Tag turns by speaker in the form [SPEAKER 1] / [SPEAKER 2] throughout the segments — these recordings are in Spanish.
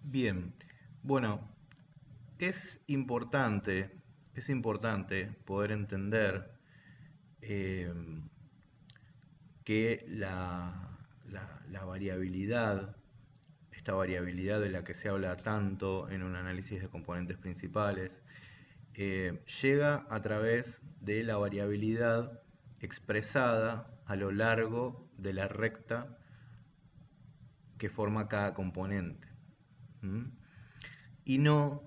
[SPEAKER 1] Bien, bueno, es importante, es importante poder entender eh, que la variabilidad, esta variabilidad de la que se habla tanto en un análisis de componentes principales, llega a través de la variabilidad expresada a lo largo de la recta que forma cada componente. ¿Mm? Y no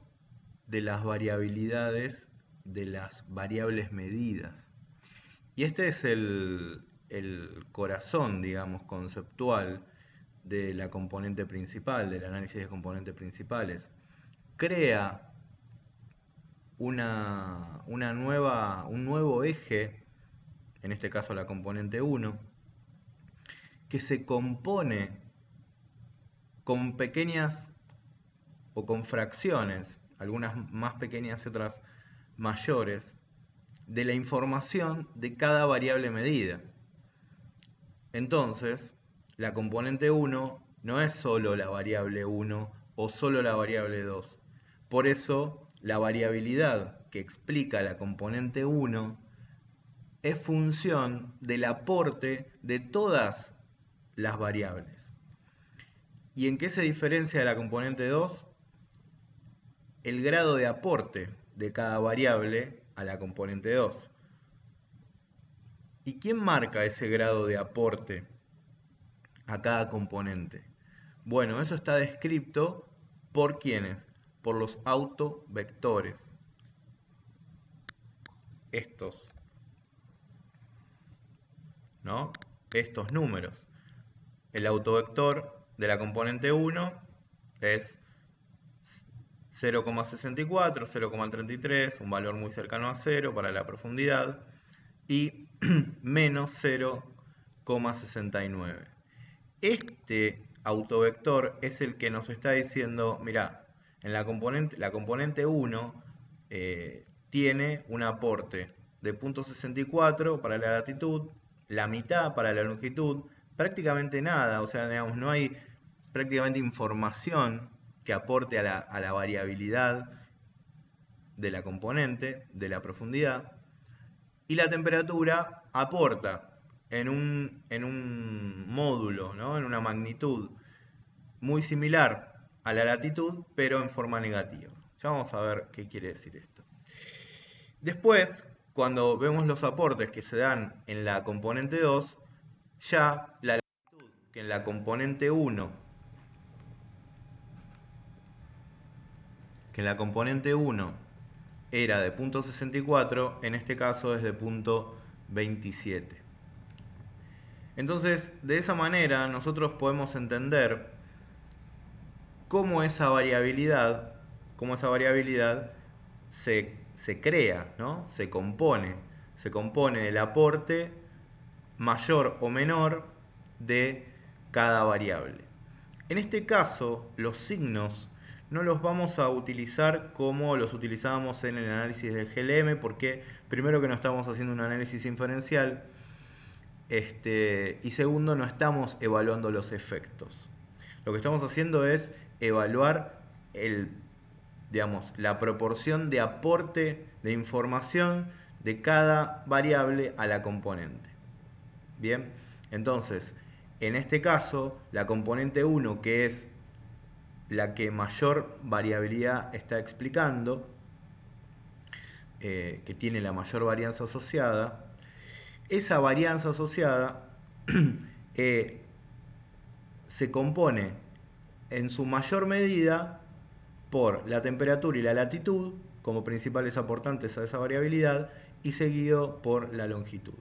[SPEAKER 1] de las variabilidades de las variables medidas. Y este es el corazón, digamos, conceptual de la componente principal, del análisis de componentes principales. Crea un nuevo eje, en este caso la componente 1, que se compone con pequeñas o con fracciones, algunas más pequeñas y otras mayores, de la información de cada variable medida. Entonces, la componente 1 no es solo la variable 1 o solo la variable 2. Por eso, la variabilidad que explica la componente 1 es función del aporte de todas las variables. ¿Y en qué se diferencia de la componente 2? El grado de aporte de cada variable a la componente 2. ¿Y quién marca ese grado de aporte a cada componente? Bueno, eso está descrito por quiénes, por los autovectores. Estos, ¿no? Estos números. El autovector de la componente 1 es 0,64, 0,33, un valor muy cercano a 0 para la profundidad, y menos 0,69. Este autovector es el que nos está diciendo, mira, en la componente 1 tiene un aporte de 0,64 para la latitud, la mitad para la longitud, prácticamente nada, o sea, digamos, no hay prácticamente información que aporte a la variabilidad de la componente, de la profundidad, y la temperatura aporta en un módulo, ¿no? En una magnitud muy similar a la latitud, pero en forma negativa. Ya vamos a ver qué quiere decir esto. Después, cuando vemos los aportes que se dan en la componente 2, ya la latitud que en la componente 1, que en la componente 1 era de 0,64, en este caso es de 0,27. Entonces, de esa manera nosotros podemos entender cómo esa variabilidad, cómo esa variabilidad se crea, ¿no? Se compone del aporte mayor o menor de cada variable. En este caso, los signos no los vamos a utilizar como los utilizábamos en el análisis del GLM, porque primero que no estamos haciendo un análisis inferencial, y segundo, no estamos evaluando los efectos. Lo que estamos haciendo es evaluar la proporción de aporte de información de cada variable a la componente. Bien, entonces, en este caso, la componente 1, que es la que mayor variabilidad está explicando, que tiene la mayor varianza asociada, esa varianza asociada se compone en su mayor medida por la temperatura y la latitud como principales aportantes a esa variabilidad y seguido por la longitud.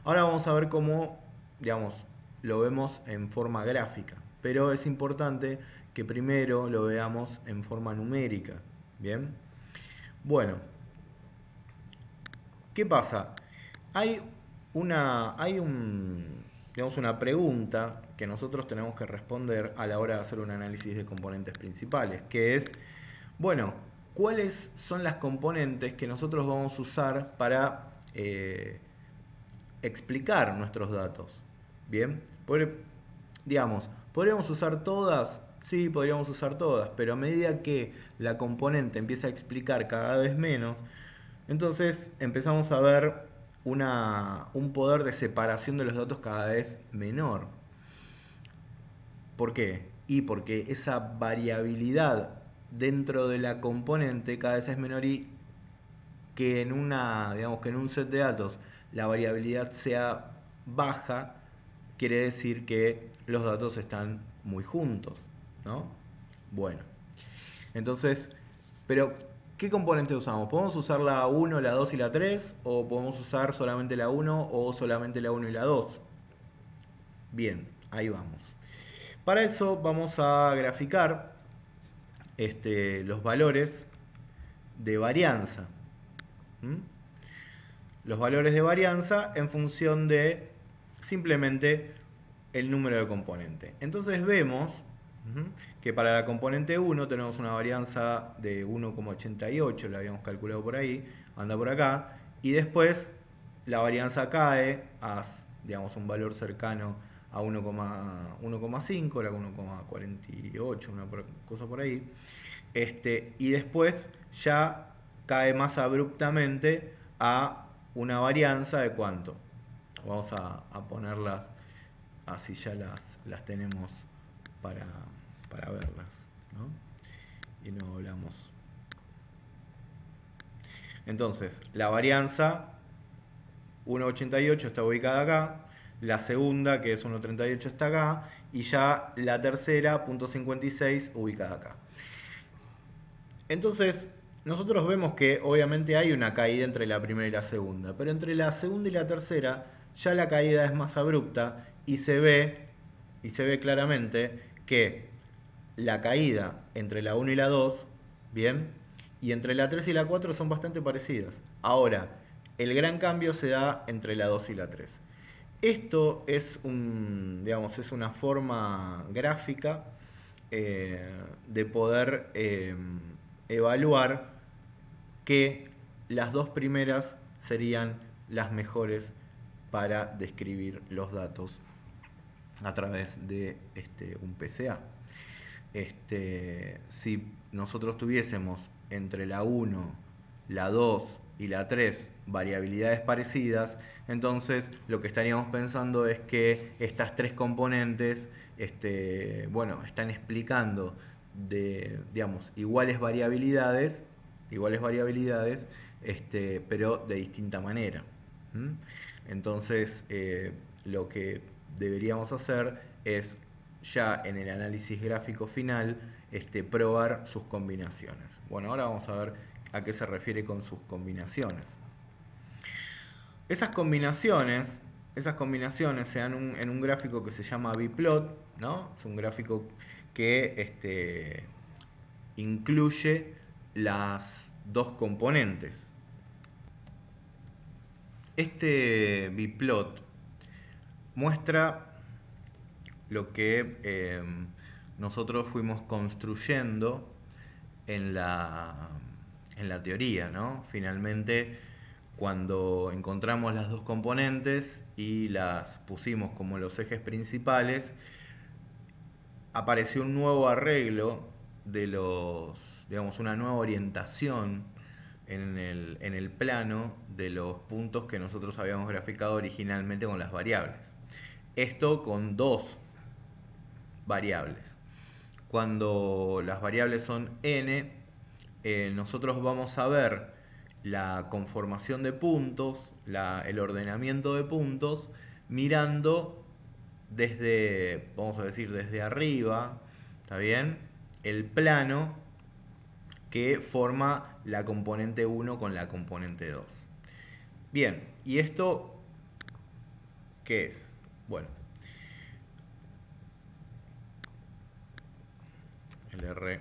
[SPEAKER 1] Ahora vamos a ver cómo, digamos, lo vemos en forma gráfica, pero es importante que primero lo veamos en forma numérica. Bien, bueno, ¿qué pasa? Hay digamos, una pregunta que nosotros tenemos que responder a la hora de hacer un análisis de componentes principales, que es, bueno, ¿cuáles son las componentes que nosotros vamos a usar para explicar nuestros datos? Bien, digamos, ¿podríamos usar todas? Sí, podríamos usar todas, pero a medida que la componente empieza a explicar cada vez menos, entonces empezamos a ver un poder de separación de los datos cada vez menor. ¿Por qué? Y porque esa variabilidad dentro de la componente cada vez es menor y que en digamos que en un set de datos la variabilidad sea baja, quiere decir que los datos están muy juntos, ¿no? Bueno, entonces, pero ¿qué componentes usamos? ¿Podemos usar la uno, la 2 y la 3? ¿O podemos usar solamente la uno o solamente la uno y la 2? Bien, ahí vamos. Para eso vamos a graficar los valores de varianza. ¿Mm? Los valores de varianza en función de simplemente el número de componente. Entonces vemos que para la componente 1 tenemos una varianza de 1,88, la habíamos calculado por ahí, anda por acá, y después la varianza cae a, digamos, un valor cercano a 1,5, era 1,48, una cosa por ahí, y después ya cae más abruptamente a una varianza de cuánto. Vamos a ponerlas así ya las tenemos para, para verlas, ¿no? Y no hablamos. Entonces, la varianza 1,88 está ubicada acá, la segunda, que es 1,38, está acá, y ya la tercera, 0,56, ubicada acá. Entonces, nosotros vemos que obviamente hay una caída entre la primera y la segunda, pero entre la segunda y la tercera ya la caída es más abrupta y se ve claramente que la caída entre la 1 y la 2, bien, y entre la 3 y la 4 son bastante parecidas. Ahora, el gran cambio se da entre la 2 y la 3. Esto es digamos, es una forma gráfica de poder evaluar que las dos primeras serían las mejores para describir los datos a través de un PCA. Si nosotros tuviésemos entre la 1, la 2 y la 3 variabilidades parecidas, entonces lo que estaríamos pensando es que estas tres componentes bueno, están explicando digamos, iguales variabilidades, pero de distinta manera. ¿Mm? Entonces, lo que deberíamos hacer es ya en el análisis gráfico final probar sus combinaciones. Bueno, ahora vamos a ver a qué se refiere con sus combinaciones. Esas combinaciones, se dan en un gráfico que se llama biplot, ¿no? Es un gráfico que incluye las dos componentes. Este biplot muestra lo que nosotros fuimos construyendo en la teoría, ¿no? Finalmente, cuando encontramos las dos componentes y las pusimos como los ejes principales, apareció un nuevo arreglo de digamos, una nueva orientación en el plano de los puntos que nosotros habíamos graficado originalmente con las variables. Esto con dos variables. Cuando las variables son n, nosotros vamos a ver la conformación de puntos, el ordenamiento de puntos, mirando desde, vamos a decir, desde arriba, ¿está bien? El plano que forma la componente 1 con la componente 2. Bien, ¿y esto qué es? Bueno, el R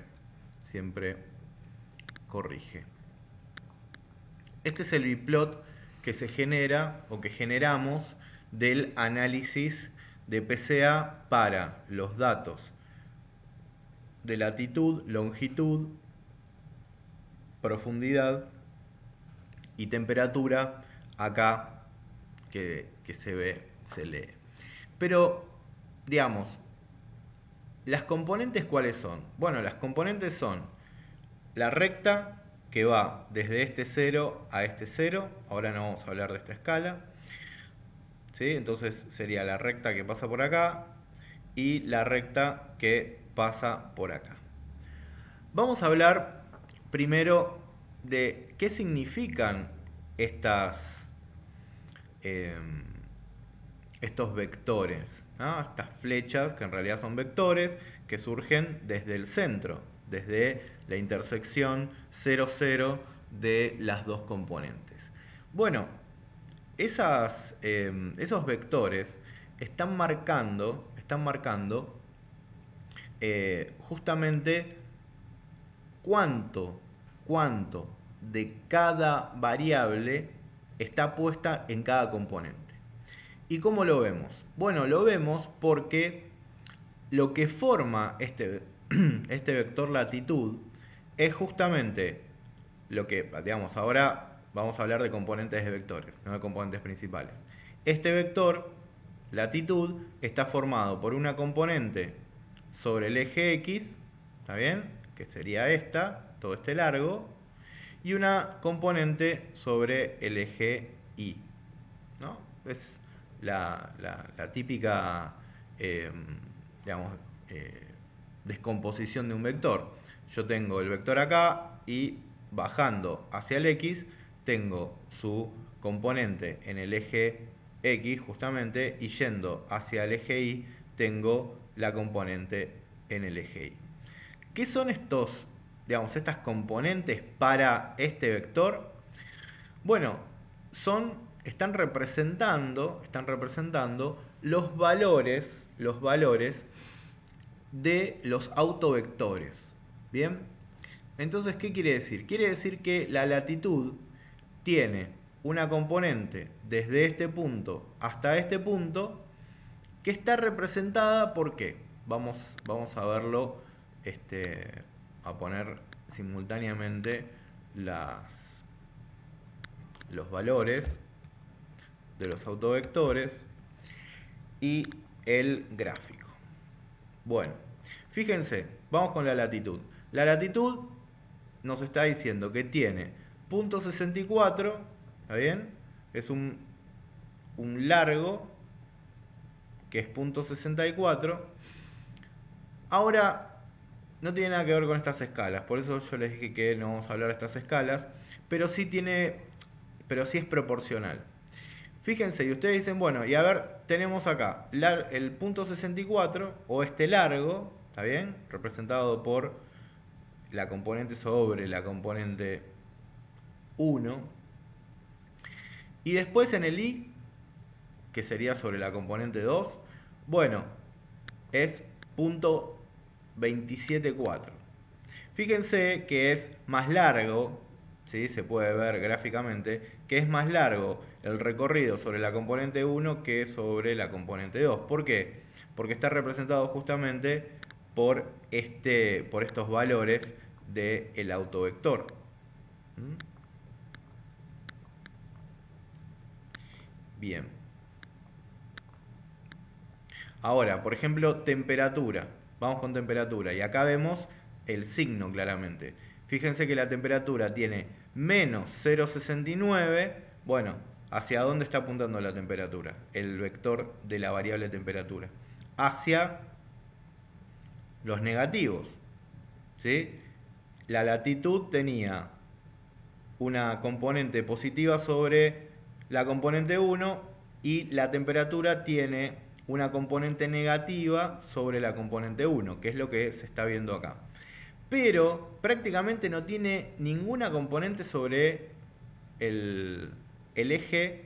[SPEAKER 1] siempre corrige. Este es el biplot que se genera o que generamos del análisis de PCA para los datos de latitud, longitud, profundidad y temperatura acá que se ve, se lee. Pero, digamos, ¿Las componentes cuáles son? Bueno, las componentes son la recta que va desde este 0 a este 0. Ahora no vamos a hablar de esta escala. ¿Sí? Entonces sería la recta que pasa por acá y la recta que pasa por acá. Vamos a hablar primero de qué significan estas, eh, estos vectores, ¿no? Estas flechas que en realidad son vectores que surgen desde el centro, desde la intersección 0, 0 de las dos componentes. Bueno, esos vectores están marcando justamente cuánto de cada variable está puesta en cada componente. ¿Y cómo lo vemos? Bueno, lo vemos porque lo que forma este vector latitud es justamente lo que, digamos, ahora vamos a hablar de componentes de vectores, no de componentes principales. Este vector latitud está formado por una componente sobre el eje X, ¿está bien? Que sería esta, todo este largo, y una componente sobre el eje Y, ¿no? Es la típica, digamos, eh, descomposición de un vector. Yo tengo el vector acá y bajando hacia el X tengo su componente en el eje X justamente, y yendo hacia el eje Y tengo la componente en el eje Y. ¿Qué son estas componentes para este vector? Bueno, están representando los valores de los autovectores. ¿Bien? Entonces, ¿qué quiere decir? Quiere decir que la latitud tiene una componente desde este punto hasta este punto que está representada por ¿qué? Vamos a verlo, a poner simultáneamente los valores de los autovectores y el gráfico. Bueno, fíjense, vamos con la latitud. La latitud nos está diciendo que tiene punto 64, ¿está bien? Es un largo que es punto 64. Ahora, no tiene nada que ver con estas escalas, por eso yo les dije que no vamos a hablar de estas escalas, pero sí es proporcional. Fíjense, y ustedes dicen, bueno, y a ver, tenemos acá el punto 64, o este largo, ¿está bien? Representado por la componente sobre la componente 1. Y después en el I, que sería sobre la componente 2, bueno, es punto 27,4. Fíjense que es más largo, ¿sí? Se puede ver gráficamente, que es más largo el recorrido sobre la componente 1 que sobre la componente 2. ¿Por qué? Porque está representado justamente por estos valores del autovector. ¿Mm? Bien. Ahora, por ejemplo, temperatura. Vamos con temperatura. Y acá vemos el signo claramente. Fíjense que la temperatura tiene menos 0,69. Bueno, ¿hacia dónde está apuntando la temperatura? El vector de la variable temperatura. Hacia los negativos. ¿Sí? La latitud tenía una componente positiva sobre la componente 1 y la temperatura tiene una componente negativa sobre la componente 1, que es lo que se está viendo acá. Pero prácticamente no tiene ninguna componente sobre el eje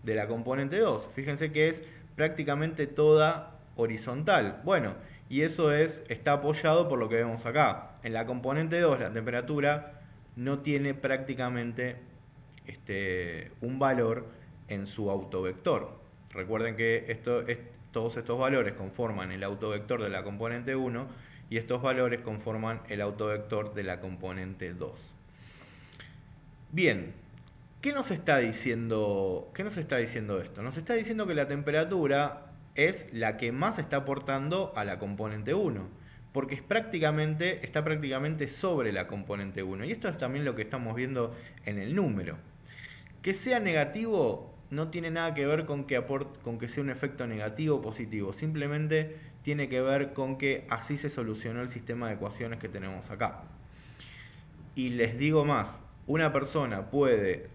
[SPEAKER 1] de la componente 2. Fíjense que es prácticamente toda horizontal. Bueno, y eso está apoyado por lo que vemos acá. En la componente 2 la temperatura no tiene prácticamente un valor en su autovector. Recuerden que todos estos valores conforman el autovector de la componente 1 y estos valores conforman el autovector de la componente 2. Bien, ¿qué nos está diciendo esto? Nos está diciendo que la temperatura es la que más está aportando a la componente 1, porque está prácticamente sobre la componente 1. Y esto es también lo que estamos viendo en el número. Que sea negativo no tiene nada que ver con que sea un efecto negativo o positivo, simplemente tiene que ver con que así se solucionó el sistema de ecuaciones que tenemos acá. Y les digo más, una persona puede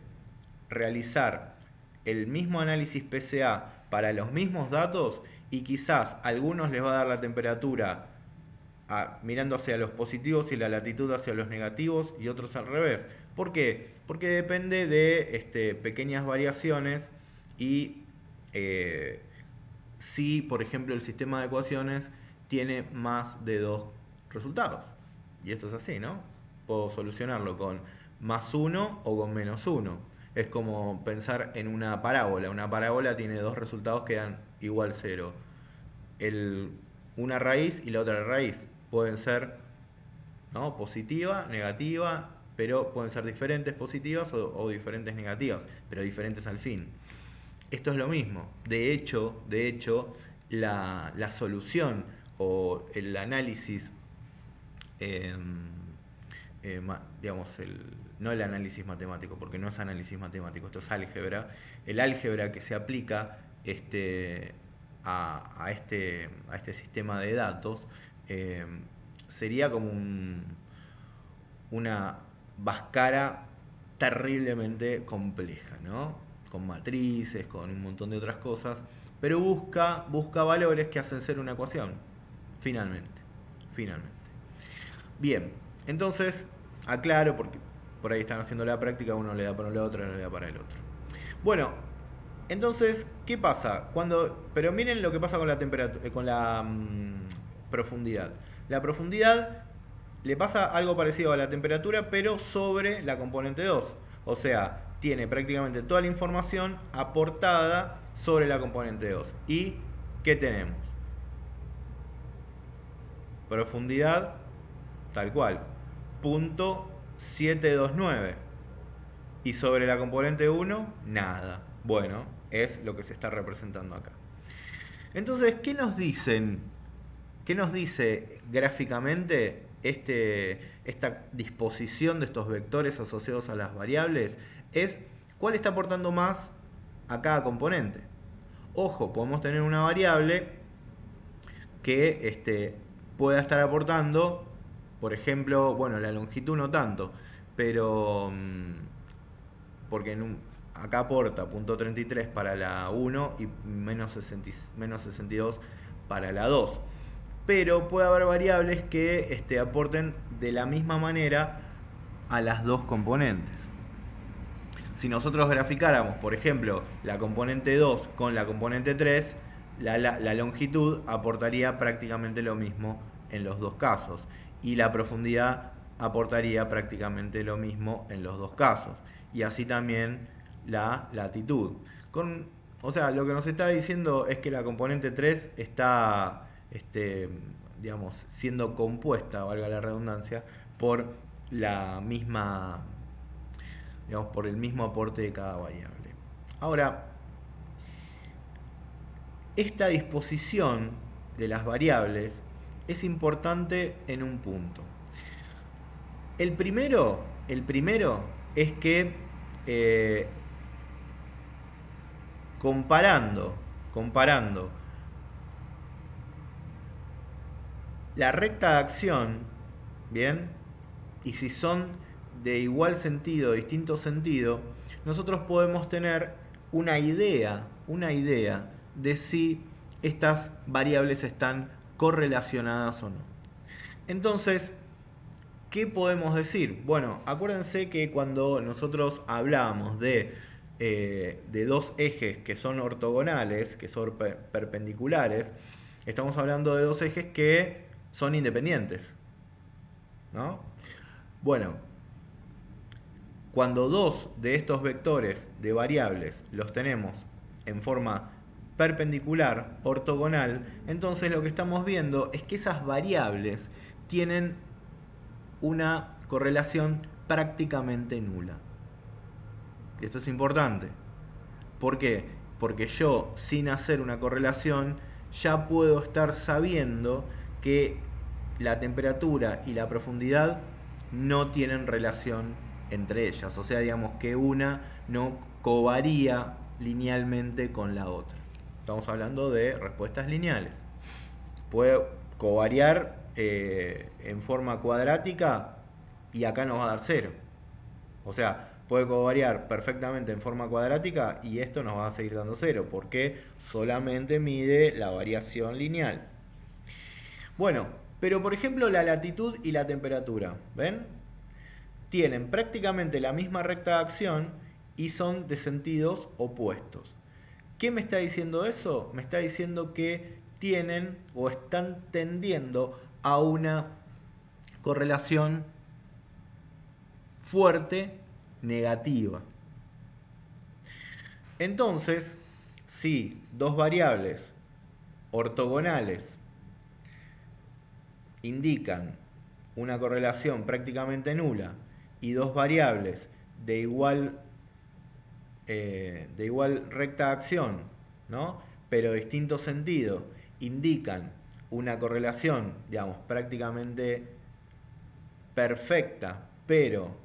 [SPEAKER 1] realizar el mismo análisis PCA para los mismos datos y quizás a algunos les va a dar la temperatura mirando hacia los positivos y la latitud hacia los negativos y otros al revés. ¿Por qué? Porque depende de pequeñas variaciones y si, por ejemplo, el sistema de ecuaciones tiene más de dos resultados. Y esto es así, ¿no? Puedo solucionarlo con más 1 o con menos 1. Es como pensar en una parábola. Una parábola tiene dos resultados que dan igual 0. Una raíz y la otra raíz. Pueden ser, ¿no?, positiva, negativa, pero pueden ser diferentes positivas o diferentes negativas, pero diferentes al fin. Esto es lo mismo. De hecho la solución o el análisis, digamos, no el análisis matemático, porque no es análisis matemático, esto es álgebra. El álgebra que se aplica a este sistema de datos sería como una Bhaskara terriblemente compleja, ¿no? Con matrices, con un montón de otras cosas, pero busca valores que hacen ser una ecuación, finalmente. Bien, entonces, aclaro, porque por ahí están haciendo la práctica, uno le da para un lado, otro le da para el otro. Bueno, entonces, ¿qué pasa? Pero miren lo que pasa con la temperatura, con la profundidad. La profundidad le pasa algo parecido a la temperatura, pero sobre la componente 2. O sea, tiene prácticamente toda la información aportada sobre la componente 2. ¿Y qué tenemos? Profundidad, tal cual, .729. Y sobre la componente 1, nada. Bueno, es lo que se está representando acá. Entonces, ¿qué nos dicen? ¿Qué nos dice gráficamente esta disposición de estos vectores asociados a las variables? Es cuál está aportando más a cada componente. Ojo, podemos tener una variable que pueda estar aportando, por ejemplo, bueno, la longitud no tanto, pero porque acá aporta .33 para la 1 y menos 62 para la 2. Pero puede haber variables que aporten de la misma manera a las dos componentes. Si nosotros graficáramos, por ejemplo, la componente 2 con la componente 3, la longitud aportaría prácticamente lo mismo en los dos casos. Y la profundidad aportaría prácticamente lo mismo en los dos casos. Y así también la latitud. O sea, lo que nos está diciendo es que la componente 3 está digamos, siendo compuesta, valga la redundancia, por la misma, digamos, por el mismo aporte de cada variable. Ahora, esta disposición de las variables es importante en un punto. El primero es que comparando la recta de acción, bien, y si son de igual sentido, distinto sentido, nosotros podemos tener una idea de si estas variables están correlacionadas o no. Entonces, ¿qué podemos decir? Bueno, acuérdense que cuando nosotros hablamos de dos ejes que son ortogonales, que son perpendiculares, estamos hablando de dos ejes que son independientes, ¿no? Bueno, cuando dos de estos vectores de variables los tenemos en forma perpendicular, ortogonal, entonces lo que estamos viendo es que esas variables tienen una correlación prácticamente nula. Esto es importante. ¿Por qué? Porque yo, sin hacer una correlación, ya puedo estar sabiendo que la temperatura y la profundidad no tienen relación entre ellas. O sea, digamos que una no covaría linealmente con la otra. Estamos hablando de respuestas lineales. Puede covariar en forma cuadrática y acá nos va a dar 0. O sea, puede covariar perfectamente en forma cuadrática y esto nos va a seguir dando 0 porque solamente mide la variación lineal. Bueno, pero por ejemplo la latitud y la temperatura, ¿ven? Tienen prácticamente la misma recta de acción y son de sentidos opuestos. ¿Qué me está diciendo eso? Me está diciendo que tienen o están tendiendo a una correlación fuerte negativa. Entonces, si dos variables ortogonales indican una correlación prácticamente nula y dos variables de igual recta de acción, ¿no? Pero distinto sentido, indican una correlación, digamos, prácticamente perfecta, pero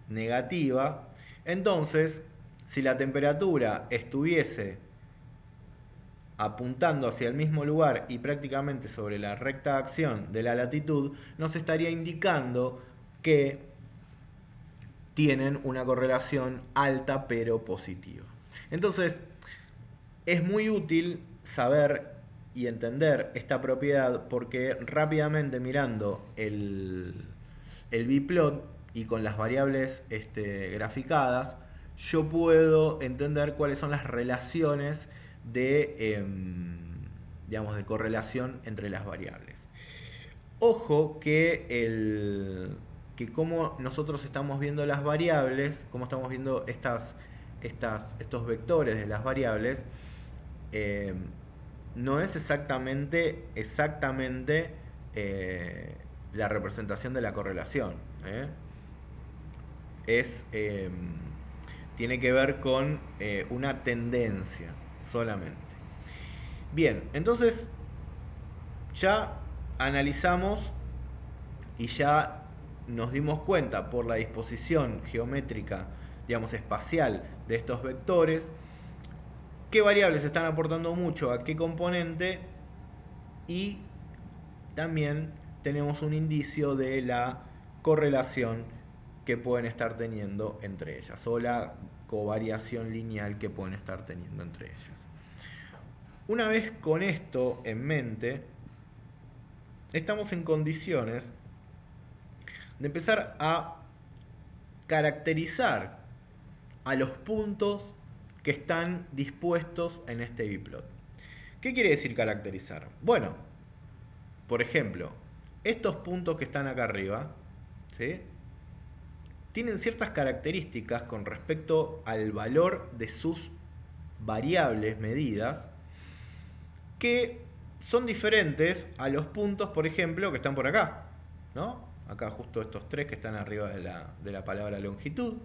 [SPEAKER 1] negativa, entonces, si la temperatura estuviese apuntando hacia el mismo lugar y prácticamente sobre la recta de acción de la latitud, nos estaría indicando que tienen una correlación alta pero positiva. Entonces, es muy útil saber y entender esta propiedad porque rápidamente mirando el biplot y con las variables graficadas, yo puedo entender cuáles son las relaciones digamos, de correlación entre las variables. Ojo que como nosotros estamos viendo las variables, como estamos viendo estos vectores de las variables, eh, no es exactamente la representación de la correlación. Es, tiene que ver con una tendencia solamente. Bien, entonces ya analizamos y ya nos dimos cuenta por la disposición geométrica, digamos, espacial de estos vectores, qué variables están aportando mucho a qué componente y también tenemos un indicio de la correlación que pueden estar teniendo entre ellas o la covariación lineal que pueden estar teniendo entre ellas. Una vez con esto en mente, estamos en condiciones de empezar a caracterizar a los puntos que están dispuestos en este biplot. ¿Qué quiere decir caracterizar? Bueno, por ejemplo, estos puntos que están acá arriba, ¿sí?, tienen ciertas características con respecto al valor de sus variables medidas que son diferentes a los puntos, por ejemplo, que están por acá, ¿no? Acá justo estos tres que están arriba de la palabra longitud.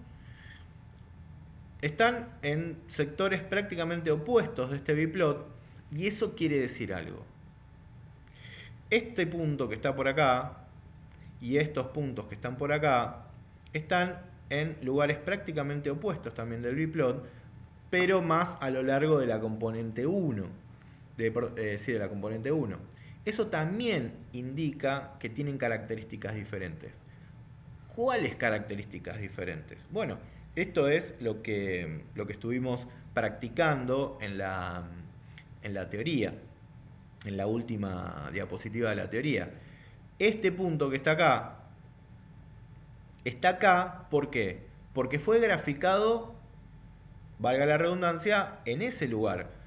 [SPEAKER 1] Están en sectores prácticamente opuestos de este biplot y eso quiere decir algo. Este punto que está por acá y estos puntos que están por acá están en lugares prácticamente opuestos también del biplot, pero más a lo largo de la componente 1. De la componente 1. Eso también indica que tienen características diferentes. ¿Cuáles características diferentes? Bueno, esto es lo que estuvimos practicando en la teoría, en la última diapositiva de la teoría. Este punto que está acá, ¿por qué? Porque fue graficado, valga la redundancia, en ese lugar.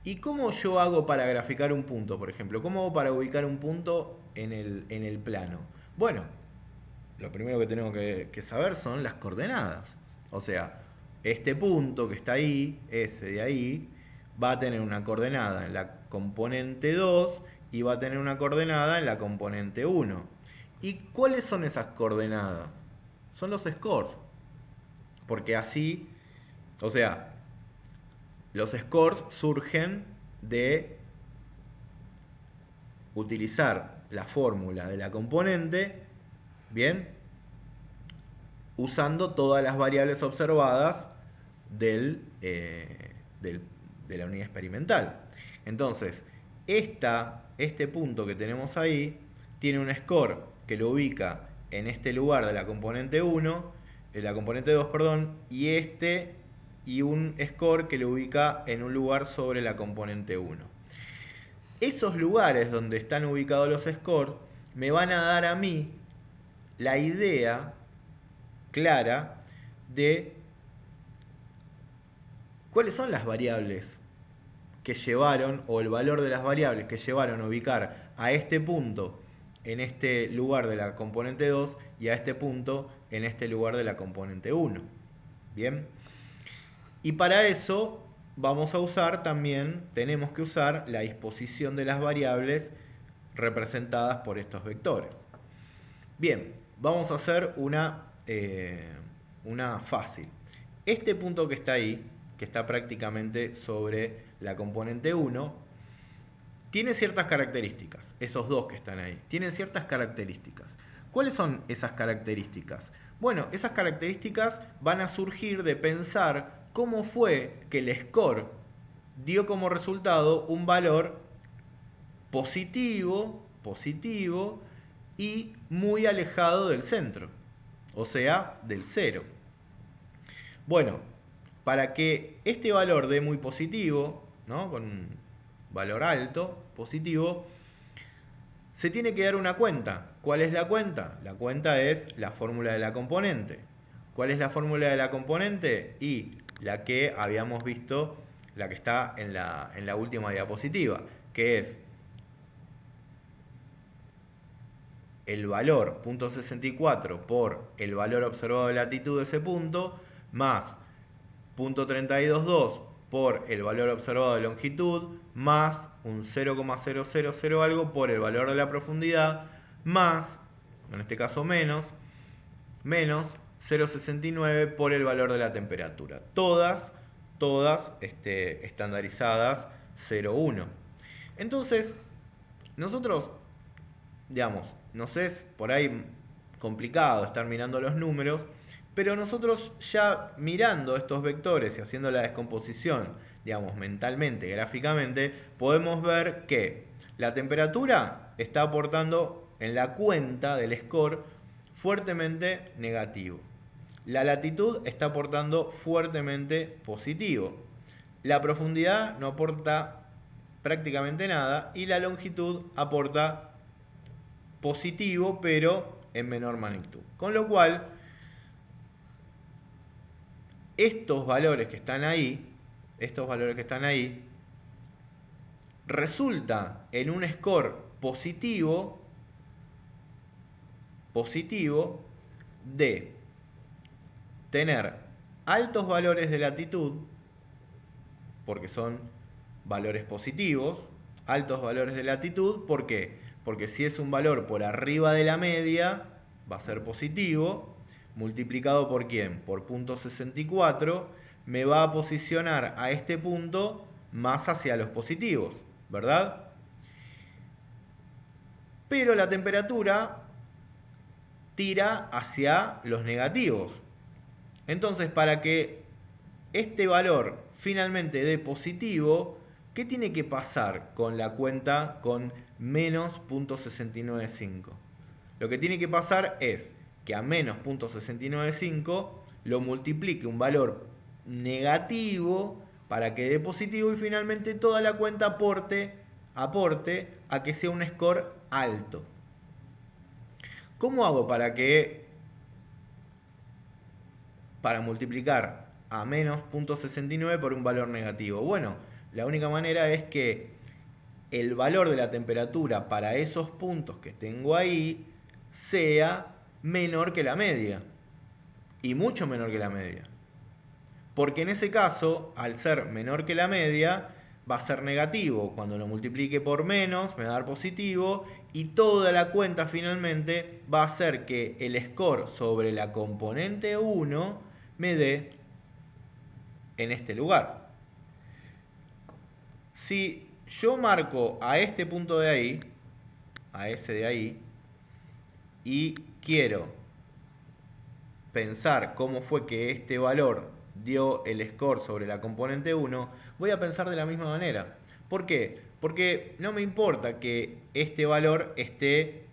[SPEAKER 1] ¿Y cómo yo hago para graficar un punto, por ejemplo? ¿Cómo hago para ubicar un punto en el plano? Bueno, lo primero que tenemos que saber son las coordenadas. O sea, este punto que está ahí, ese de ahí, va a tener una coordenada en la componente 2 y va a tener una coordenada en la componente 1. ¿Y cuáles son esas coordenadas? Son los scores. Porque así, o sea, los scores surgen de utilizar la fórmula de la componente, bien, usando todas las variables observadas de la unidad experimental. Entonces, este punto que tenemos ahí tiene un score que lo ubica en este lugar de la componente 1, de la componente 2, perdón, y un score que lo ubica en un lugar sobre la componente 1. Esos lugares donde están ubicados los scores me van a dar a mí la idea clara de cuáles son las variables que llevaron, o el valor de las variables que llevaron a ubicar a este punto en este lugar de la componente 2 y a este punto en este lugar de la componente 1. Bien. Y para eso vamos a usar también, tenemos que usar la disposición de las variables representadas por estos vectores. Bien, vamos a hacer una fácil. Este punto que está ahí, que está prácticamente sobre la componente 1, tiene ciertas características. Esos dos que están ahí tienen ciertas características. ¿Cuáles son esas características? Bueno, esas características van a surgir de pensar cómo fue que el score dio como resultado un valor positivo y muy alejado del centro, o sea, del 0. Bueno, para que este valor dé muy positivo, ¿no?, con un valor alto, positivo, se tiene que dar una cuenta. ¿Cuál es la cuenta? La cuenta es la fórmula de la componente. ¿Cuál es la fórmula de la componente? Y la que habíamos visto, la que está en la última diapositiva, que es el valor .64 por el valor observado de latitud de ese punto, más .322 por el valor observado de longitud, más un 0,000 algo por el valor de la profundidad, más, en este caso menos 0,69 por el valor de la temperatura. Todas estandarizadas 0,1. Entonces, nosotros, digamos, nos es por ahí complicado estar mirando los números, pero nosotros ya mirando estos vectores y haciendo la descomposición, digamos, mentalmente, gráficamente, podemos ver que la temperatura está aportando en la cuenta del score fuertemente negativo. La latitud está aportando fuertemente positivo. La profundidad no aporta prácticamente nada y la longitud aporta positivo, pero en menor magnitud. Con lo cual, estos valores que están ahí, resulta en un score positivo de tener altos valores de latitud, porque son valores positivos, altos valores de latitud, ¿por qué? Porque si es un valor por arriba de la media, va a ser positivo, multiplicado por ¿quién? Por .64, me va a posicionar a este punto más hacia los positivos, ¿verdad? Pero la temperatura tira hacia los negativos. Entonces, para que este valor finalmente dé positivo, ¿qué tiene que pasar con la cuenta con menos .695? Lo que tiene que pasar es que a menos .695 lo multiplique un valor negativo para que dé positivo y finalmente toda la cuenta aporte a que sea un score alto. ¿Cómo hago para multiplicar a menos .69 por un valor negativo? Bueno, la única manera es que el valor de la temperatura para esos puntos que tengo ahí sea menor que la media, y mucho menor que la media, porque en ese caso, al ser menor que la media, va a ser negativo. Cuando lo multiplique por menos me va a dar positivo, y toda la cuenta finalmente va a hacer que el score sobre la componente 1 me dé en este lugar. Si yo marco a este punto de ahí, a ese de ahí, y quiero pensar cómo fue que este valor dio el score sobre la componente 1, voy a pensar de la misma manera. ¿Por qué? Porque no me importa que este valor esté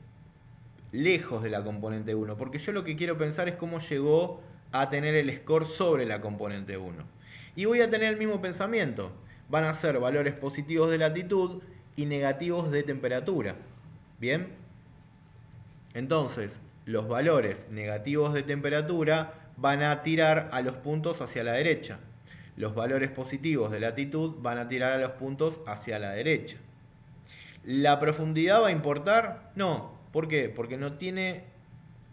[SPEAKER 1] lejos de la componente 1, porque yo lo que quiero pensar es cómo llegó a tener el score sobre la componente 1. Y voy a tener el mismo pensamiento. Van a ser valores positivos de latitud y negativos de temperatura. ¿Bien? Entonces, los valores negativos de temperatura van a tirar a los puntos hacia la derecha. Los valores positivos de latitud van a tirar a los puntos hacia la derecha. ¿La profundidad va a importar? No. ¿Por qué? Porque no tiene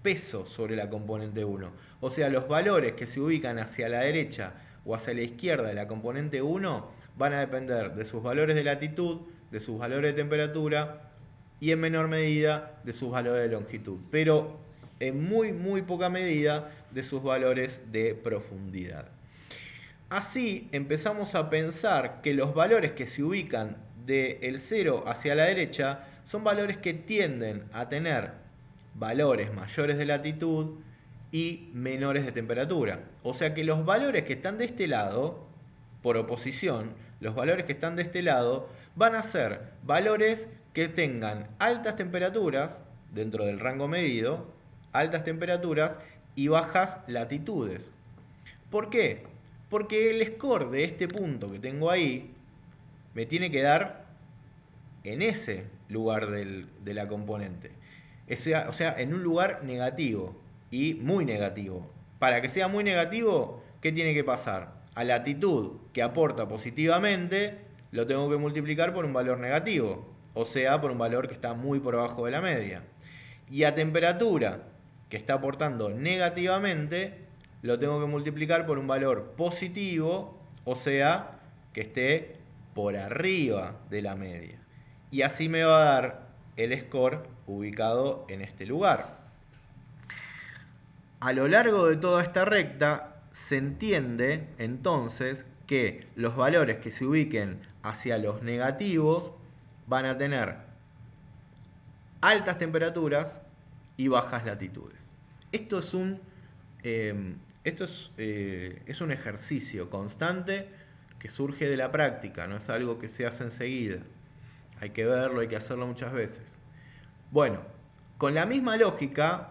[SPEAKER 1] peso sobre la componente 1. O sea, los valores que se ubican hacia la derecha o hacia la izquierda de la componente 1 van a depender de sus valores de latitud, de sus valores de temperatura y en menor medida de sus valores de longitud, pero en muy poca medida de sus valores de profundidad. Así empezamos a pensar que los valores que se ubican del 0 hacia la derecha son valores que tienden a tener valores mayores de latitud y menores de temperatura. O sea que los valores que están de este lado, por oposición, los valores que están de este lado van a ser valores que tengan altas temperaturas dentro del rango medido, altas temperaturas y bajas latitudes. ¿Por qué? Porque el score de este punto que tengo ahí me tiene que dar en ese lugar de la componente. O sea, en un lugar negativo y muy negativo. Para que sea muy negativo, ¿qué tiene que pasar? A latitud que aporta positivamente, lo tengo que multiplicar por un valor negativo. O sea, por un valor que está muy por abajo de la media. Y a temperatura que está aportando negativamente, lo tengo que multiplicar por un valor positivo, o sea, que esté por arriba de la media. Y así me va a dar el score ubicado en este lugar. A lo largo de toda esta recta se entiende entonces que los valores que se ubiquen hacia los negativos van a tener altas temperaturas y bajas latitudes. Esto es un ejercicio constante que surge de la práctica, no es algo que se hace enseguida. Hay que verlo, hay que hacerlo muchas veces. Bueno, con la misma lógica,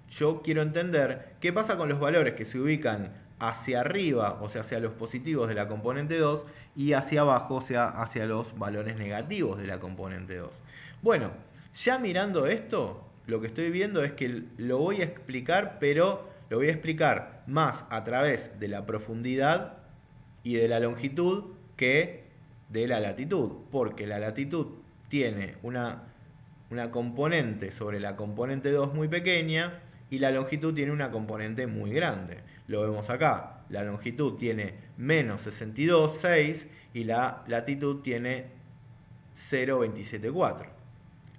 [SPEAKER 1] yo quiero entender qué pasa con los valores que se ubican hacia arriba, o sea, hacia los positivos de la componente 2, y hacia abajo, o sea, hacia los valores negativos de la componente 2. Bueno, ya mirando esto, lo que estoy viendo es que lo voy a explicar, pero lo voy a explicar más a través de la profundidad y de la longitud que de la latitud, porque la latitud tiene una componente sobre la componente 2 muy pequeña y la longitud tiene una componente muy grande. Lo vemos acá, la longitud tiene menos 62,6 y la latitud tiene 0,274.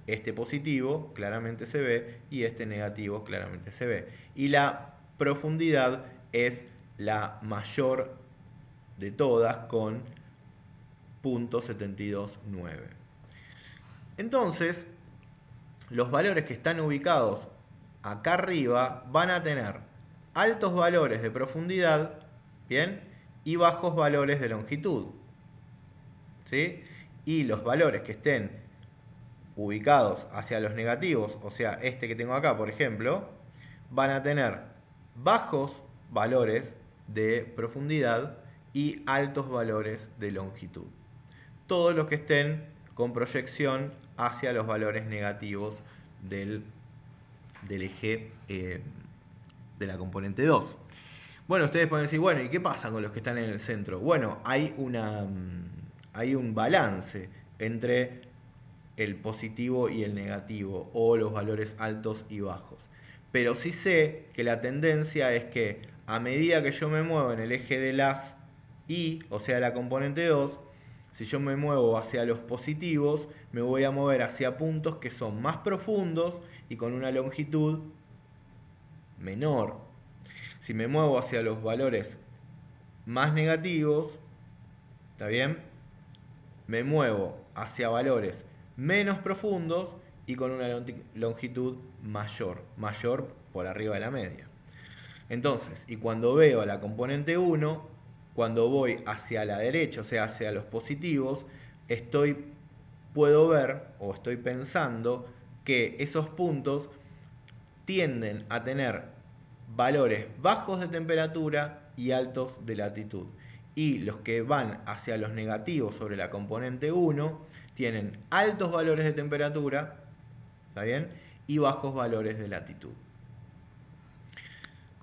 [SPEAKER 1] Este positivo claramente se ve y este negativo claramente se ve. Y la profundidad es la mayor de todas con 0.729. Entonces, los valores que están ubicados acá arriba van a tener altos valores de profundidad, ¿bien? Y bajos valores de longitud, ¿sí? Y los valores que estén ubicados hacia los negativos, o sea, este que tengo acá, por ejemplo, van a tener bajos valores de profundidad y altos valores de longitud. Todos los que estén con proyección hacia los valores negativos del eje de la componente 2. Bueno, ustedes pueden decir, bueno, ¿y qué pasa con los que están en el centro? Bueno, hay un balance entre el positivo y el negativo, o los valores altos y bajos. Pero sí sé que la tendencia es que a medida que yo me muevo en el eje de las y, o sea, la componente 2, si yo me muevo hacia los positivos, me voy a mover hacia puntos que son más profundos y con una longitud menor. Si me muevo hacia los valores más negativos, ¿está bien? me muevo hacia valores menos profundos y con una longitud mayor por arriba de la media. Entonces, y cuando veo a la componente 1, cuando voy hacia la derecha, o sea, hacia los positivos, puedo ver o estoy pensando que esos puntos tienden a tener valores bajos de temperatura y altos de latitud. Y los que van hacia los negativos sobre la componente 1 tienen altos valores de temperatura, ¿está bien? Y bajos valores de latitud.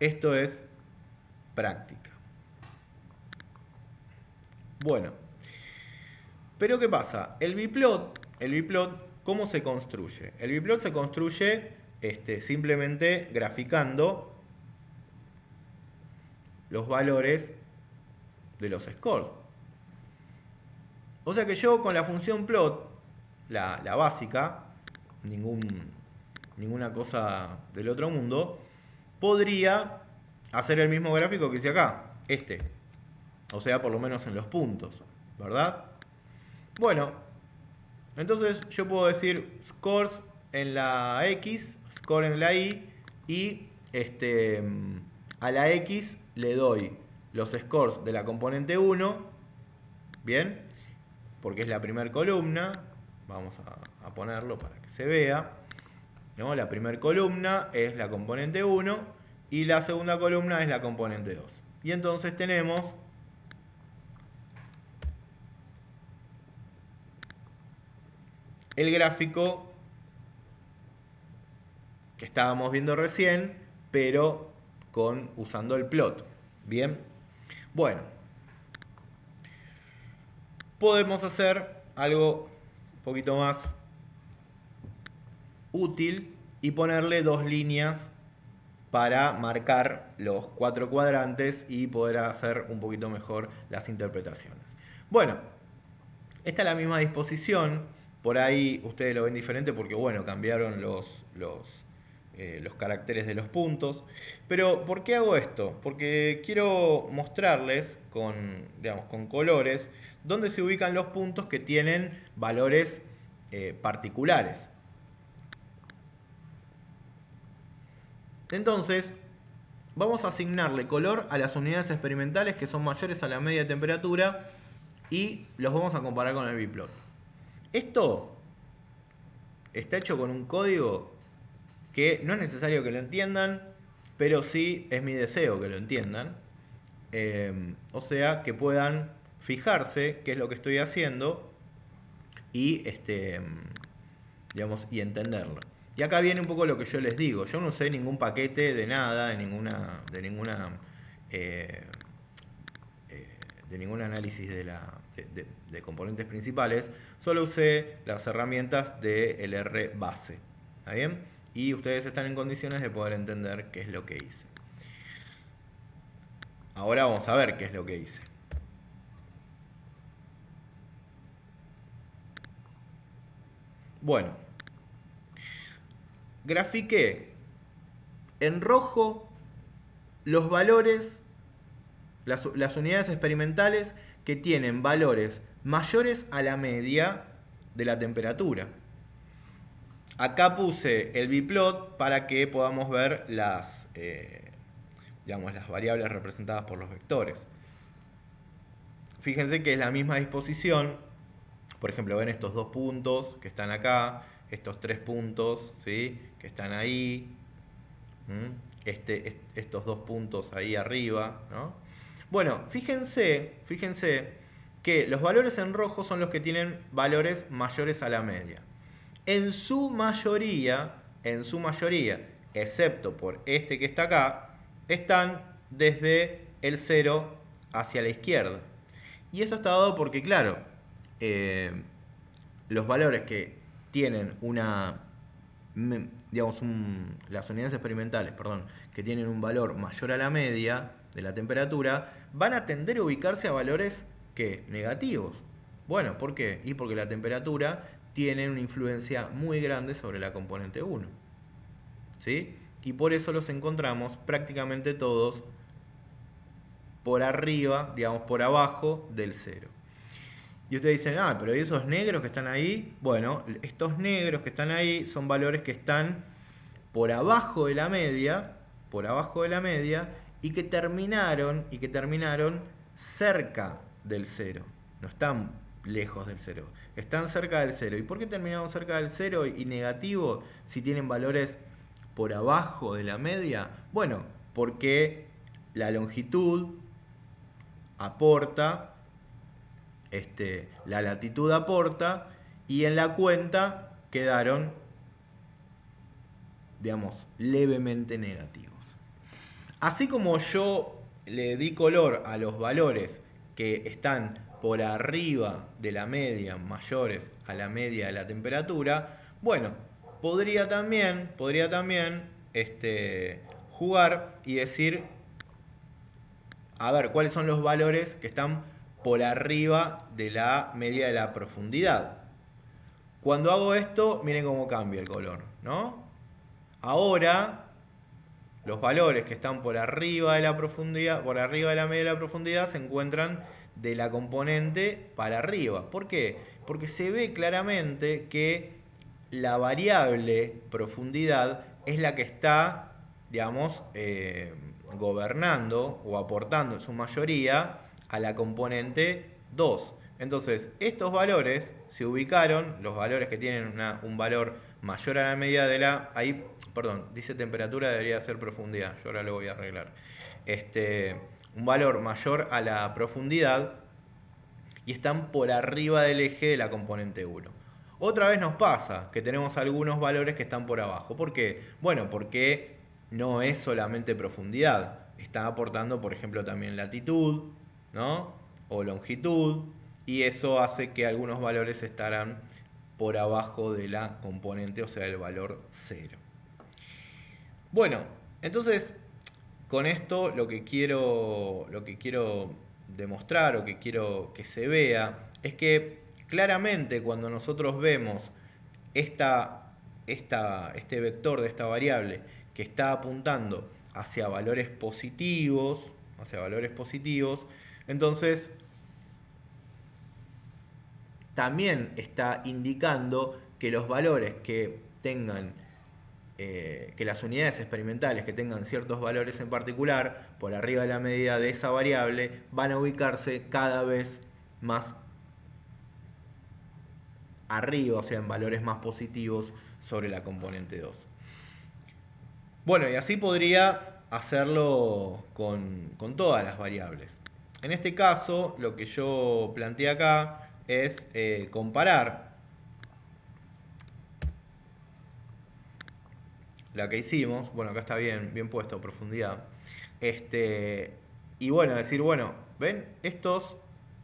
[SPEAKER 1] Esto es práctica. Bueno, pero ¿qué pasa? El biplot, ¿cómo se construye? El biplot se construye simplemente graficando los valores de los scores. O sea que yo con la función plot, la básica, ninguna cosa del otro mundo, podría hacer el mismo gráfico que hice acá, o sea, por lo menos en los puntos, ¿verdad? Bueno, entonces yo puedo decir scores en la X, score en la Y, y a la X le doy los scores de la componente 1, ¿bien? Porque es la primera columna, vamos a ponerlo para que se vea, ¿no? La primera columna es la componente 1 y la segunda columna es la componente 2. Y entonces tenemos el gráfico que estábamos viendo recién, pero usando el plot. Bien, bueno, podemos hacer algo un poquito más útil y ponerle dos líneas para marcar los 4 cuadrantes y poder hacer un poquito mejor las interpretaciones. Bueno, esta es la misma disposición. Por ahí ustedes lo ven diferente porque, bueno, cambiaron los caracteres de los puntos. Pero, ¿por qué hago esto? Porque quiero mostrarles con colores dónde se ubican los puntos que tienen valores particulares. Entonces, vamos a asignarle color a las unidades experimentales que son mayores a la media de temperatura y los vamos a comparar con el biplot. Esto está hecho con un código que no es necesario que lo entiendan, pero sí es mi deseo que lo entiendan. O sea, que puedan fijarse qué es lo que estoy haciendo y, y entenderlo. Y acá viene un poco lo que yo les digo. Yo no usé ningún paquete de nada, de ningún análisis de componentes principales. Solo usé las herramientas del R base. ¿Está bien? Y ustedes están en condiciones de poder entender qué es lo que hice. Ahora vamos a ver qué es lo que hice. Bueno, grafiqué en rojo los valores, las unidades experimentales que tienen valores mayores a la media de la temperatura. Acá puse el biplot para que podamos ver las variables representadas por los vectores. Fíjense que es la misma disposición. Por ejemplo, ven estos dos puntos que están acá, estos tres puntos, ¿sí?, que están ahí, estos dos puntos ahí arriba, ¿no? Bueno, fíjense que los valores en rojo son los que tienen valores mayores a la media. En su mayoría, excepto por este que está acá, están desde el 0 hacia la izquierda. Y esto está dado porque, claro, los valores que tienen las unidades experimentales, que tienen un valor mayor a la media de la temperatura, van a tender a ubicarse a valores negativos. Bueno, ¿por qué? Y porque la temperatura tiene una influencia muy grande sobre la componente 1. ¿Sí? Y por eso los encontramos prácticamente todos por arriba, por abajo del 0. Y ustedes dicen, ah, pero ¿y esos negros que están ahí? Bueno, estos negros que están ahí son valores que están por abajo de la media, por abajo de la media, y que terminaron cerca del cero. No están lejos del cero, están cerca del cero. ¿Y por qué terminaron cerca del cero y negativo si tienen valores por abajo de la media? Bueno, porque la longitud aporta, la latitud aporta, y en la cuenta quedaron, digamos, levemente negativos. Así como yo le di color a los valores que están por arriba de la media, mayores a la media de la temperatura, bueno, podría también jugar y decir, a ver, cuáles son los valores que están por arriba de la media de la profundidad. Cuando hago esto, miren cómo cambia el color, ¿no? Ahora, los valores que están por arriba de la profundidad, por arriba de la media de la profundidad, se encuentran de la componente para arriba. ¿Por qué? Porque se ve claramente que la variable profundidad es la que está, digamos, gobernando o aportando en su mayoría a la componente 2. Entonces, estos valores se ubicaron, los valores que tienen un valor mayor a la media de la... Ahí, perdón, dice temperatura, debería ser profundidad, yo ahora lo voy a arreglar. Un valor mayor a la profundidad y están por arriba del eje de la componente 1. Otra vez nos pasa que tenemos algunos valores que están por abajo. ¿Por qué? Bueno, porque no es solamente profundidad. Está aportando, por ejemplo, también latitud, ¿no? O longitud. Y eso hace que algunos valores estarán por abajo de la componente, o sea, el valor 0. Bueno, entonces con esto lo que quiero demostrar o que quiero que se vea es que claramente cuando nosotros vemos este vector de esta variable que está apuntando hacia valores positivos, entonces también está indicando que los valores que tengan que las unidades experimentales que tengan ciertos valores en particular por arriba de la medida de esa variable van a ubicarse cada vez más arriba, o sea, en valores más positivos sobre la componente 2. Bueno, y así podría hacerlo con todas las variables. En este caso, lo que yo planteé acá es comparar la que hicimos, bueno, acá está bien puesto, profundidad. Y bueno, decir, bueno, ¿ven? Este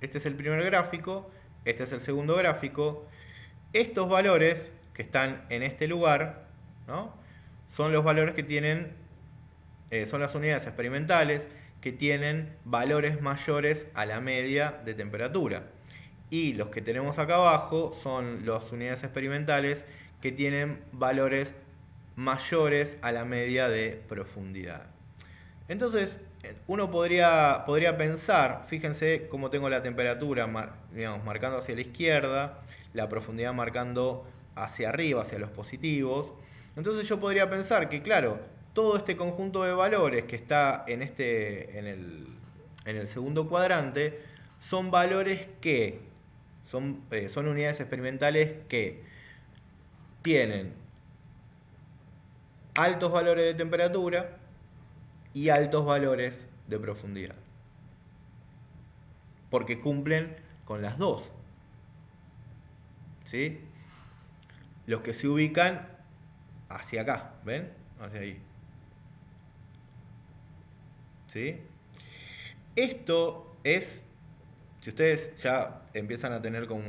[SPEAKER 1] es el primer gráfico, este es el segundo gráfico. Estos valores que están en este lugar, ¿no? Son los valores que tienen, son las unidades experimentales que tienen valores mayores a la media de temperatura. Y los que tenemos acá abajo son las unidades experimentales que tienen valores mayores a la media de profundidad. Entonces, uno podría pensar, fíjense cómo tengo la temperatura digamos, marcando hacia la izquierda, la profundidad marcando hacia arriba, hacia los positivos. Entonces yo podría pensar que, claro, todo este conjunto de valores que está en el segundo cuadrante son valores que son unidades experimentales que tienen altos valores de temperatura y altos valores de profundidad. Porque cumplen con las dos. ¿Sí? Los que se ubican hacia acá, ¿ven? Hacia ahí. ¿Sí? Esto es, si ustedes ya empiezan a tener como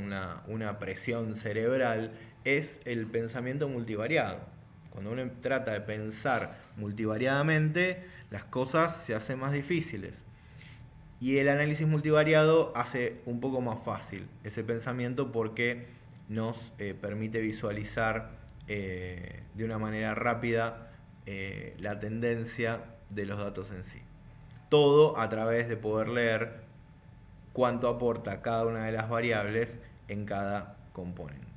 [SPEAKER 1] una presión cerebral, es el pensamiento multivariado. Cuando uno trata de pensar multivariadamente, las cosas se hacen más difíciles. Y el análisis multivariado hace un poco más fácil ese pensamiento porque nos permite visualizar de una manera rápida la tendencia de los datos en sí. Todo a través de poder leer cuánto aporta cada una de las variables en cada componente.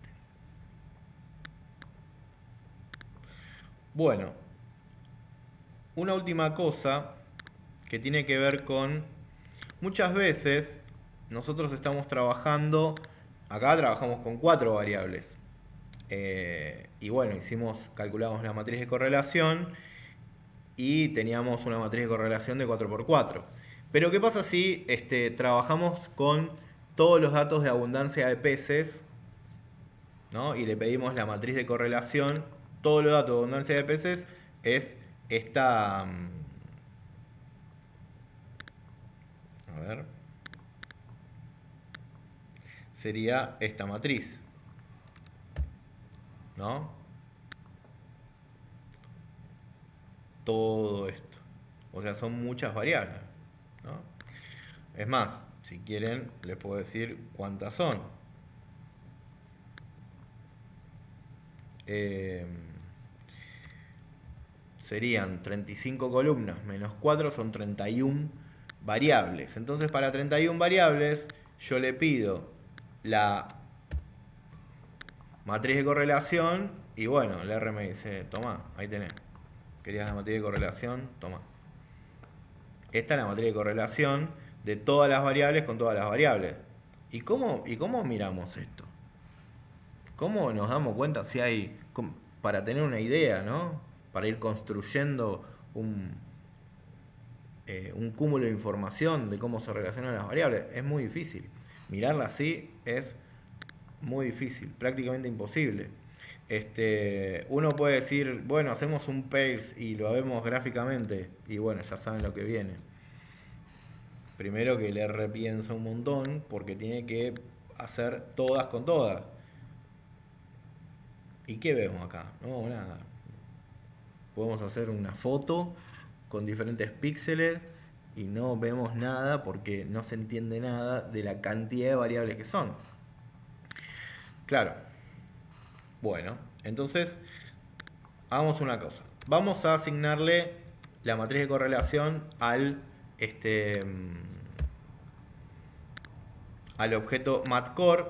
[SPEAKER 1] Bueno, una última cosa que tiene que ver con, muchas veces nosotros estamos trabajando, acá trabajamos con 4 variables, y bueno, calculamos la matriz de correlación y teníamos una matriz de correlación de 4×4. Pero ¿qué pasa si trabajamos con todos los datos de abundancia de peces, ¿no? Y le pedimos la matriz de correlación? Todos los datos de abundancia de peces es esta... A ver. Sería esta matriz, ¿no? Todo esto. O sea, son muchas variables, ¿no? Es más, si quieren, les puedo decir cuántas son. Serían 35 columnas menos 4 son 31 variables. Entonces, para 31 variables, yo le pido la matriz de correlación y bueno, el R me dice, tomá, ahí tenés. Querías la matriz de correlación, tomá. Esta es la matriz de correlación de todas las variables con todas las variables. ¿Y cómo miramos esto? ¿Cómo nos damos cuenta si hay, para tener una idea, ¿no? Para ir construyendo un cúmulo de información de cómo se relacionan las variables? Es muy difícil. Mirarla así es muy difícil, prácticamente imposible. Uno puede decir, bueno, hacemos un pairs y lo vemos gráficamente y bueno, ya saben lo que viene. Primero que el R piensa un montón porque tiene que hacer todas con todas. ¿Y qué vemos acá? No, nada. Podemos hacer una foto con diferentes píxeles y no vemos nada porque no se entiende nada de la cantidad de variables que son. Claro. Bueno, entonces hagamos una cosa. Vamos a asignarle la matriz de correlación al objeto matcore.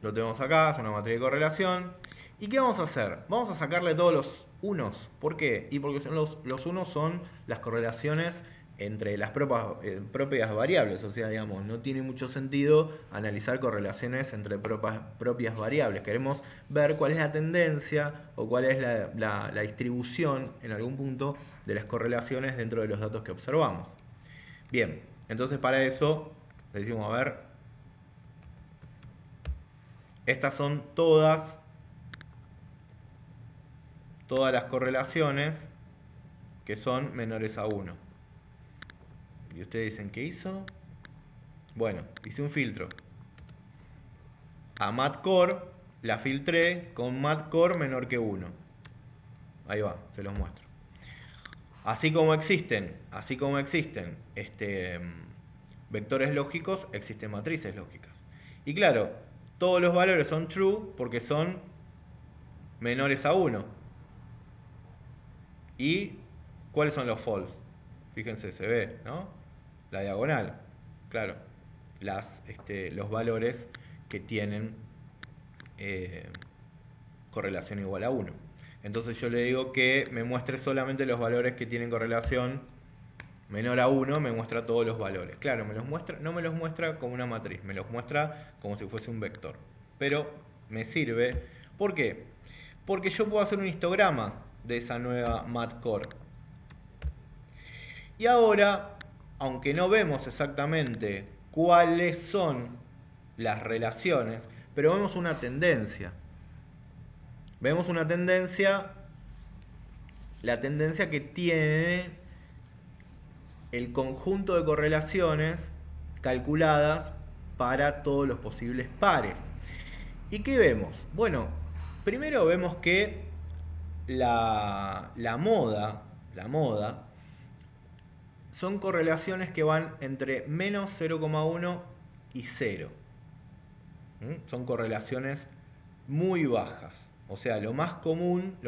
[SPEAKER 1] Lo tenemos acá, es una matriz de correlación. ¿Y qué vamos a hacer? Vamos a sacarle todos los unos. ¿Por qué? Y porque los unos son las correlaciones entre las propias variables. O sea, digamos, no tiene mucho sentido analizar correlaciones entre propias variables. Queremos ver cuál es la tendencia o cuál es la distribución en algún punto de las correlaciones dentro de los datos que observamos. Bien, entonces para eso le decimos, a ver, estas son todas las correlaciones que son menores a 1. Y ustedes dicen, ¿qué hizo? Bueno, hice un filtro. A matcore la filtré con matcore menor que 1. Ahí va, se los muestro. Así como existen vectores lógicos, existen matrices lógicas. Y claro, todos los valores son true porque son menores a 1. ¿Y cuáles son los false? Fíjense, se ve, ¿no? La diagonal, claro, los valores que tienen correlación igual a 1. Entonces yo le digo que me muestre solamente los valores que tienen correlación menor a 1, me muestra todos los valores. Claro, no me los muestra como una matriz, me los muestra como si fuese un vector. Pero me sirve, ¿por qué? Porque yo puedo hacer un histograma de esa nueva matcore. Y ahora, aunque no vemos exactamente cuáles son las relaciones, pero vemos una tendencia. Vemos una tendencia, la tendencia que tiene el conjunto de correlaciones calculadas para todos los posibles pares. ¿Y qué vemos? Bueno, primero vemos que la moda son correlaciones que van entre menos 0,1 y 0. Son correlaciones muy bajas. O sea, lo más común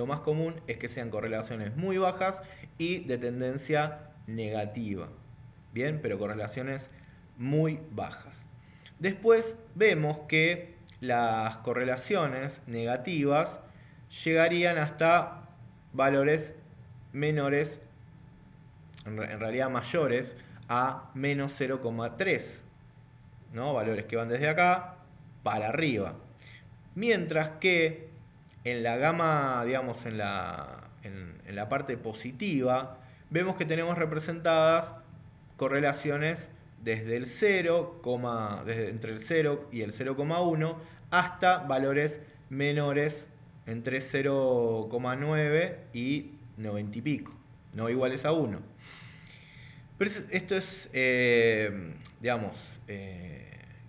[SPEAKER 1] es que sean correlaciones muy bajas y de tendencia negativa. Bien, pero correlaciones muy bajas. Después vemos que las correlaciones negativas llegarían hasta valores menores, en realidad mayores, a menos 0,3, ¿no? Valores que van desde acá para arriba. Mientras que en la gama, digamos, en la parte positiva, vemos que tenemos representadas correlaciones desde el 0, entre el 0 y el 0,1 hasta valores menores entre 0,9 y 90 y pico, no iguales a 1. Pero esto es, digamos,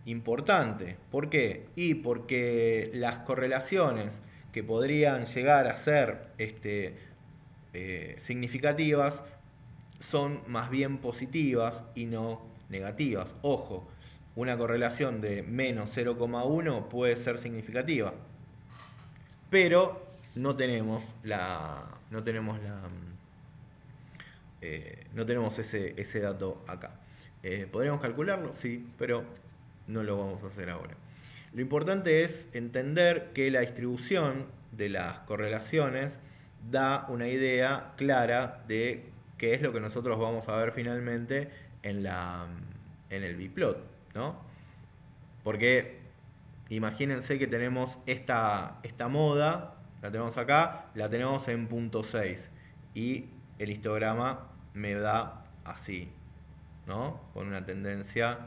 [SPEAKER 1] importante. ¿Por qué? Y porque las correlaciones que podrían llegar a ser significativas son más bien positivas y no negativas. Ojo, una correlación de menos 0,1 puede ser significativa, pero no tenemos ese dato acá. ¿Podríamos calcularlo? Sí, pero no lo vamos a hacer ahora. Lo importante es entender que la distribución de las correlaciones da una idea clara de qué es lo que nosotros vamos a ver finalmente en el biplot, ¿no? Porque imagínense que tenemos esta moda, la tenemos acá, la tenemos en punto 6 y el histograma me da así, ¿no? Con una tendencia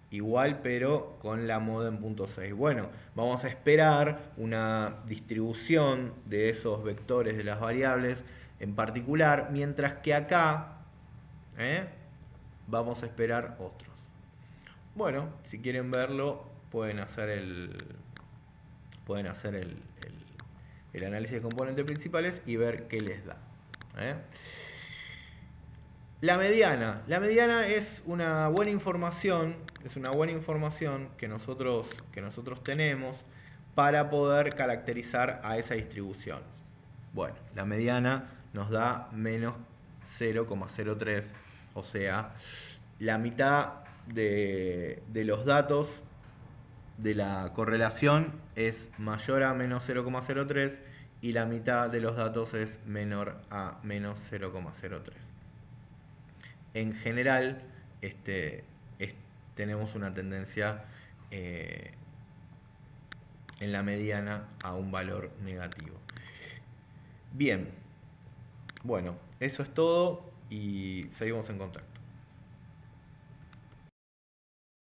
[SPEAKER 1] igual pero con la moda en punto 6. Bueno, vamos a esperar una distribución de esos vectores de las variables en particular, mientras que acá vamos a esperar otros. Bueno, si quieren verlo, pueden hacer el análisis de componentes principales y ver qué les da. La mediana es una buena información, que nosotros tenemos para poder caracterizar a esa distribución. Bueno, la mediana nos da menos 0,03, o sea, la mitad de los datos de la correlación es mayor a menos 0,03 y la mitad de los datos es menor a menos 0,03. En general, tenemos una tendencia en la mediana a un valor negativo. Bien, bueno, eso es todo y seguimos en contacto.